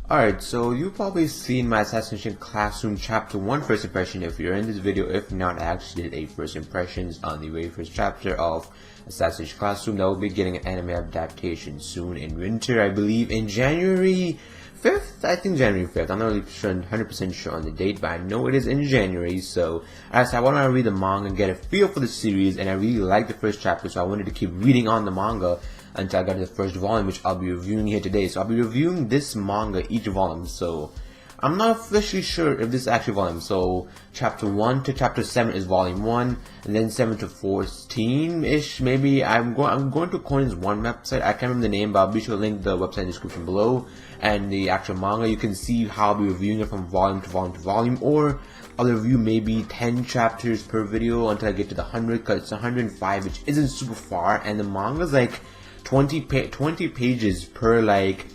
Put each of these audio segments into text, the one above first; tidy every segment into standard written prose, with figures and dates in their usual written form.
Alright, so you've probably seen my Assassination Classroom Chapter 1 first impression if you're in this video. If not, I actually did a first impressions on the very first chapter of Assassination Classroom that will be getting an anime adaptation soon in winter, I believe in January 5th? I think January 5th. I'm not really sure, 100% sure on the date, but I know it is in January. So, as I want to read the manga and get a feel for the series, and I really liked the first chapter, so I wanted to keep reading on the manga until I got to the first volume, which I'll be reviewing here today. So I'll be reviewing this manga, each volume. So I'm not officially sure if this is actually volume. So chapter 1 to chapter 7 is volume 1, and then 7 to 14-ish, maybe. I'm going to Coin's one website. I can't remember the name, but I'll be sure to link the website in the description below. And the actual manga, you can see how I'll be reviewing it from volume to volume to volume, or I'll review maybe 10 chapters per video until I get to the 100, because it's 105, which isn't super far, and the manga's like 20 pages per like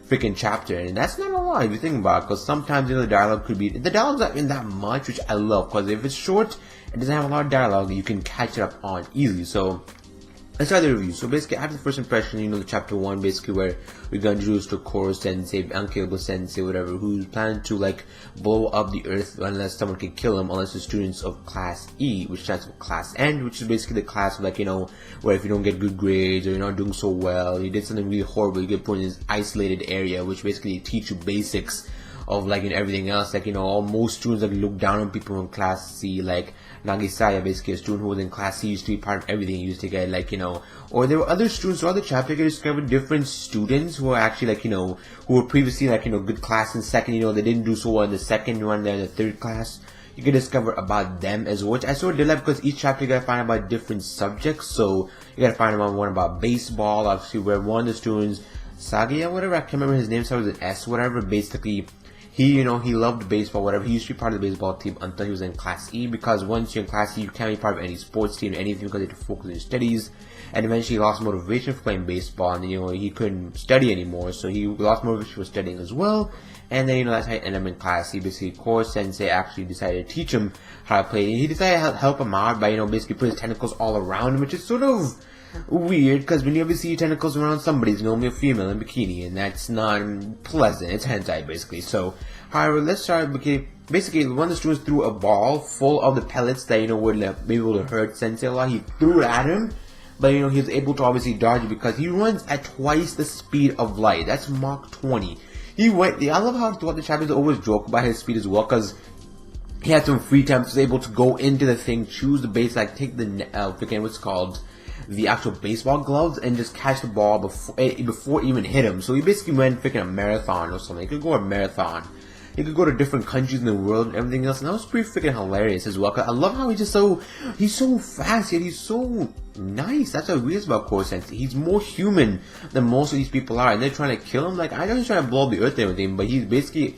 freaking chapter, and that's not a lot if you think about it, because sometimes the dialogue could be, the dialogue's not even that much, which I love, because if it's short it doesn't have a lot of dialogue, you can catch it up on easily. So let's start the review. So basically, after the first impression, the chapter 1, basically where we got introduced to Koro Sensei, unkillable Sensei, whatever, who's planning to like blow up the earth unless someone can kill him, unless the students of class E, which stands for class N, which is basically the class of, like, where if you don't get good grades or you're not doing so well, you did something really horrible, you get put in this isolated area, which basically teach you basics of like everything else. Like, most students like look down on people in class C, like Nagisaya, basically a student who was in class C, used to be part of everything. He used to get like, or there were other students throughout the chapter. You could discover different students who are actually like, who were previously like, good class in second, they didn't do so well in the second one, they're in the third class. You can discover about them as well, which I sort of did like, because each chapter you gotta find about different subjects. So you gotta find out one about baseball, obviously, where one of the students, Sagia, whatever, I can't remember his name, started with an S, whatever, basically, he loved baseball, whatever. He used to be part of the baseball team until he was in class E, because once you're in class E, you can't be part of any sports team or anything, because you have to focus on your studies. And eventually he lost motivation for playing baseball, and he couldn't study anymore, so he lost motivation for studying as well. And then that's how he ended up in class E. Basically, Koro Sensei actually decided to teach him how to play. He decided to help him out by basically put his tentacles all around him, which is sort of weird, because when you ever see tentacles around somebody, it's normally a female in bikini, and that's not pleasant. It's hentai, basically. So, however, let's start. Basically, one of the students threw a ball full of the pellets that would maybe would hurt Sensei a lot. He threw it at him, but he was able to obviously dodge it, because he runs at twice the speed of light. That's Mach 20. I love how throughout the chapters they always joke about his speed as well, because he had some free time, so he was able to go into the thing, choose the base, like take the the actual baseball gloves, and just catch the ball before it even hit him. So he basically went freaking a marathon or something. He could go a marathon. He could go to different countries in the world and everything else, and that was pretty freaking hilarious as well. 'Cause I love how he's so fast, yet he's so nice. That's what weird about Koro Sensei. He's more human than most of these people are, and they're trying to kill him. Like, I know he's trying to blow up the earth and everything, but he's basically,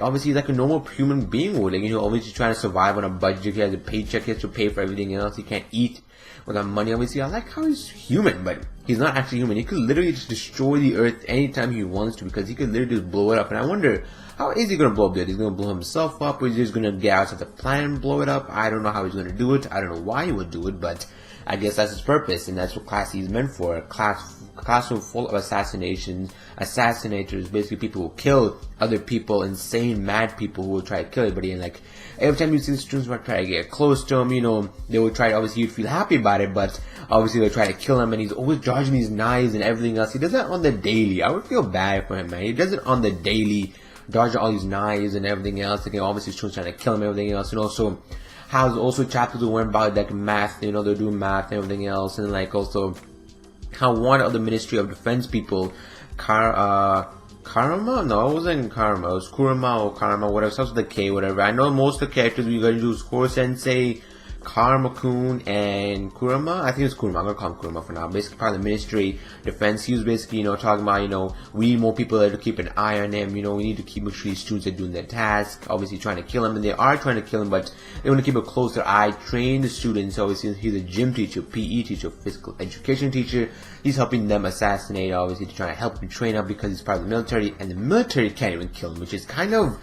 obviously like a normal human being would. Like, obviously trying to survive on a budget. He has a paycheck, he has to pay for everything else. He can't eat without money. Obviously, I like how he's human, but he's not actually human. He could literally just destroy the earth anytime he wants to, because he could literally just blow it up. And I wonder, how is he going to blow up the earth? He's going to blow himself up, or is he just going to get outside the planet and blow it up? I don't know how he's going to do it. I don't know why he would do it, but I guess that's his purpose, and that's what Class E is meant for. A classroom full of assassinations. Assassinators, basically people who kill other people, insane, mad people who will try to kill everybody. And like, every time you see the students who try to get close to him, they will try to, obviously you'd feel happy about it, but obviously they'll try to kill him, and he's always dodging these knives and everything else. He does that on the daily. I would feel bad for him, man. He does it on the daily, dodging all these knives and everything else. Like, obviously students trying to kill him and everything else. And also, how also chapters will learn about like math, they're doing math and everything else. And like also how one of the Ministry of Defense people, Karama? No, it wasn't Karama. It was Kurama or Karama, whatever. Starts with a K, whatever. I know most of the characters we're going to use Koro Sensei, Karama-kun, and Kurama. I think it's Kurama. I'm going to call him Kurama for now. Basically, part of the Ministry Defense. He was basically, talking about, we need more people there to keep an eye on him. We need to make sure these students are doing their task. Obviously, trying to kill him. And they are trying to kill him, but they want to keep a closer eye. Train the students. Obviously, he's a gym teacher, PE teacher, physical education teacher. He's helping them assassinate, obviously, to try to help him train up, because he's part of the military. And the military can't even kill him, which is kind of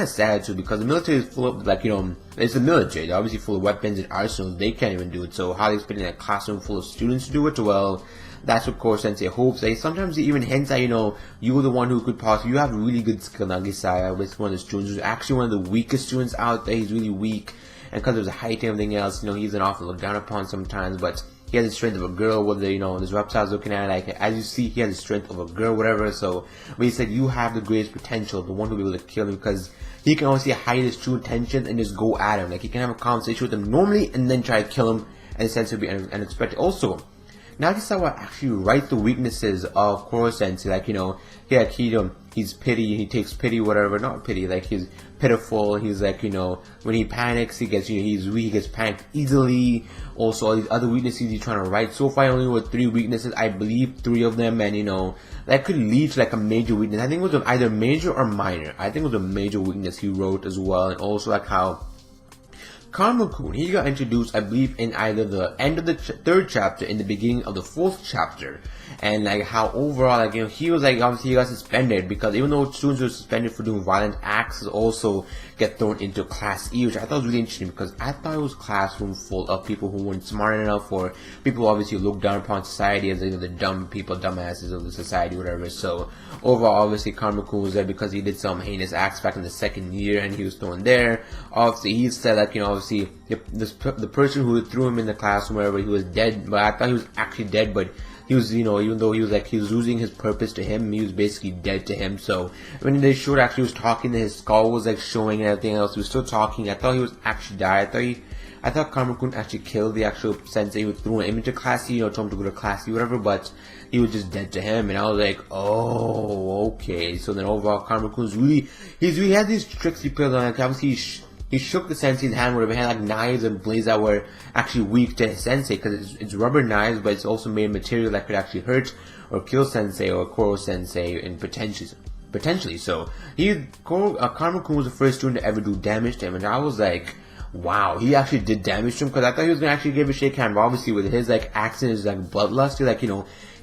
sad too, because the military is full of, like, it's the military. They're obviously full of weapons and arsenals. They can't even do it. So how are they expecting a classroom full of students to do it? Well, that's what Koro Sensei hopes. Like, sometimes he even hints at, you're the one who could possibly, you have really good skill. Nagisaya was one of the students who's actually one of the weakest students out there. He's really weak, and because of his height and everything else, he's an often looked down upon sometimes, but he has the strength of a girl. Whether this reptile's looking at it, like, as you see, he has the strength of a girl, whatever. So when he said you have the greatest potential, the one who'll be able to kill him, because he can honestly hide his true intentions and just go at him. Like, he can have a conversation with him normally and then try to kill him, and the sense will be unexpected. Also, Nagisawa actually write the weaknesses of Koro Sensei, like, he's pity, he takes pity, whatever, not pity, like, he's pitiful, he's like, when he panics, he gets, he's weak, he gets panicked easily. Also, all these other weaknesses he's trying to write. So far, I only wrote 3 weaknesses, I believe 3 of them, and, that could lead to, like, a major weakness. I think it was either major or minor. I think it was a major weakness he wrote as well, and also, like, how Karmakun, he got introduced, I believe, in either the end of the 3rd chapter, in the beginning of the 4th chapter, and like how overall, like, he was like, obviously he got suspended, because even though students were suspended for doing violent acts, also get thrown into Class E, which I thought was really interesting, because I thought it was a classroom full of people who weren't smart enough, or people who obviously looked down upon society as, the dumb people, dumbasses of the society, whatever. So overall, obviously Karmakun was there because he did some heinous acts back in the 2nd year, and he was thrown there. Obviously, he said that, obviously, the person who threw him in the classroom, wherever, he was dead, but I thought he was actually dead, but he was, even though he was like, he was losing his purpose to him, he was basically dead to him. So when they showed actually was talking, his skull was like showing and everything else, he was still talking. I thought he was actually died. I thought Karmakun actually killed the actual sensei who threw him into Class E, told him to go to Class E, whatever, but he was just dead to him, and I was like, oh, okay. So then overall, Karmakun's he had these tricks he played on, like, obviously he shook the sensei's hand, whatever, he had like knives and blades that were actually weak to his sensei, because it's rubber knives, but it's also made of material that could actually hurt or kill sensei or Koro Sensei, and potentially. So Karmakun was the first student to ever do damage to him, and I was like, wow, he actually did damage to him, because I thought he was gonna actually give a shake hand, but obviously with his like accent, his like bloodlust,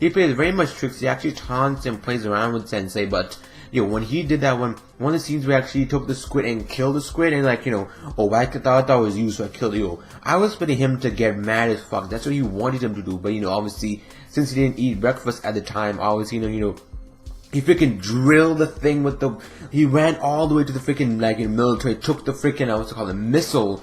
he plays very much tricks. He actually taunts and plays around with sensei, but when he did that one of the scenes where actually he took the squid and killed the squid, and like, oh, I thought that was you, so I killed you. I was expecting him to get mad as fuck. That's what he wanted him to do, but obviously, since he didn't eat breakfast at the time, obviously, he freaking drilled the thing with he ran all the way to the freaking, like, military, took the freaking, what's it called, the missile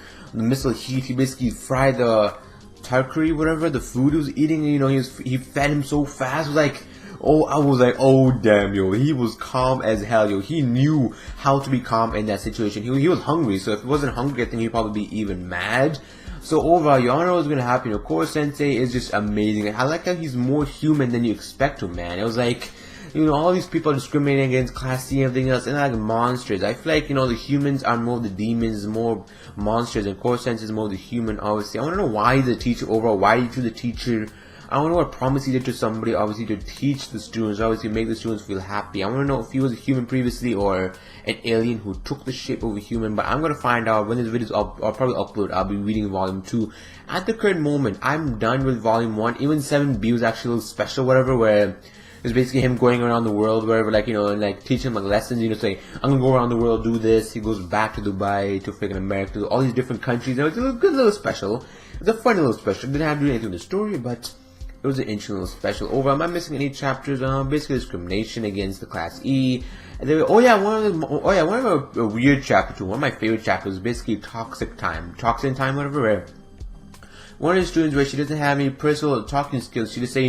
heat, he basically fried the tarkari, whatever, the food he was eating, he fed him so fast. I was like, oh damn, he was calm as hell, he knew how to be calm in that situation. He was hungry, so if he wasn't hungry, I think he'd probably be even mad. So overall, you all know what's gonna happen. Koro Sensei is just amazing. I like how he's more human than you expect him, man. It was like, all these people are discriminating against Class C and everything else, and they're like monsters. I feel like, the humans are more the demons, more monsters, and Koro Sensei is more the human, obviously. I wanna know why he's a teacher overall, why did you choose a teacher? I want to know what promise he did to somebody, obviously, to teach the students, obviously make the students feel happy. I want to know if he was a human previously or an alien who took the shape of a human, but I'm going to find out when this video is up. I'll probably upload. I'll be reading volume 2. At the current moment, I'm done with volume 1. Even 7B was actually a little special, whatever, where it's basically him going around the world, wherever, like, and like teaching him like lessons, say, I'm gonna go around the world, do this. He goes back to Dubai, to freaking America, to all these different countries. It was a good little special. It's a fun little special. It didn't have to do anything with the story, but it was an interesting little special. Overall, am I missing any chapters? Basically discrimination against the Class E. And then, one of a weird chapter too. One of my favorite chapters was basically toxin time, whatever. One of the students where she doesn't have any personal talking skills, she just say,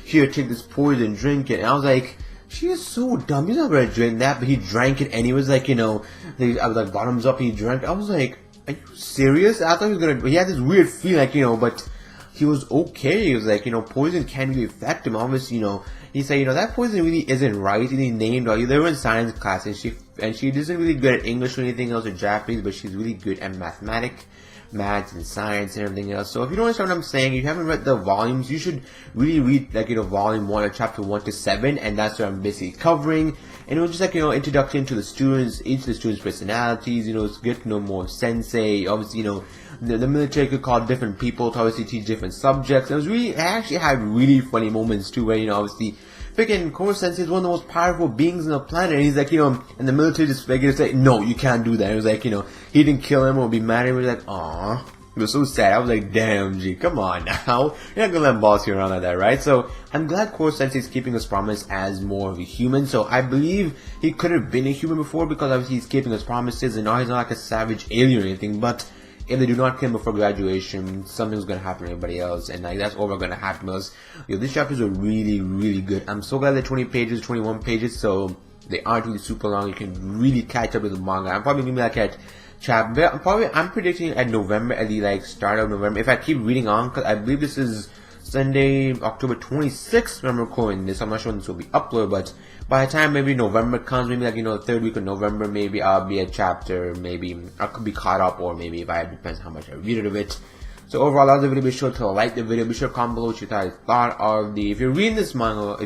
here, take this poison, drink it. And I was like, she is so dumb. He's not gonna drink that, but he drank it anyways. Like, I was like, bottoms up, he drank. I was like, are you serious? I thought he was gonna. He had this weird feeling, but he was okay. He was like, poison can't really affect him. Obviously, he said, that poison really isn't right. And he named all. They were in science class, and she isn't really good at English or anything else or Japanese, but she's really good at maths and science and everything else. So if you don't understand what I'm saying, you haven't read the volumes, you should really read volume 1 or chapter 1 to 7, and that's what I'm basically covering. And it was just introduction to the students, each of the students' personalities, it's good to know more sensei. Obviously, the military could call different people to obviously teach different subjects. It actually had really funny moments too, where, obviously, freaking Koro Sensei is one of the most powerful beings on the planet, and he's like, and the military just figured to say, no, you can't do that. It was like, he didn't kill him or be mad at him. He was like, aww. It was so sad. I was like, damn, G, come on now. You're not gonna let boss you around like that, right? So, I'm glad Core Sensei is keeping his promise as more of a human. So, I believe he could have been a human before because obviously he's keeping his promises and now he's not like a savage alien or anything. But if they do not kill him before graduation, something's gonna happen to everybody else. And like, that's all gonna happen because, these chapters are really, really good. I'm so glad they're 20 pages, 21 pages. So, they aren't really super long. You can really catch up with the manga. I'm probably gonna be like at I'm predicting at November, at the start of November, if I keep reading on, because I believe this is Sunday, October 26th when I'm recording this. I'm not sure when this will be uploaded, but by the time maybe November comes, maybe the third week of November, maybe I'll be at chapter, maybe I could be caught up, or maybe if depends how much I read of it. So overall, that was the video. Be sure to like the video. Be sure to comment below what you thought of the. If you're reading this manga,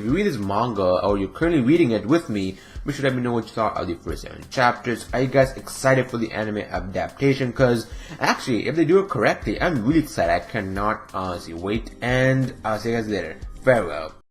or you're currently reading it with me, be sure to let me know what you thought of the first 7 chapters. Are you guys excited for the anime adaptation? Because actually, if they do it correctly, I'm really excited. I cannot honestly wait. And I'll see you guys later. Farewell.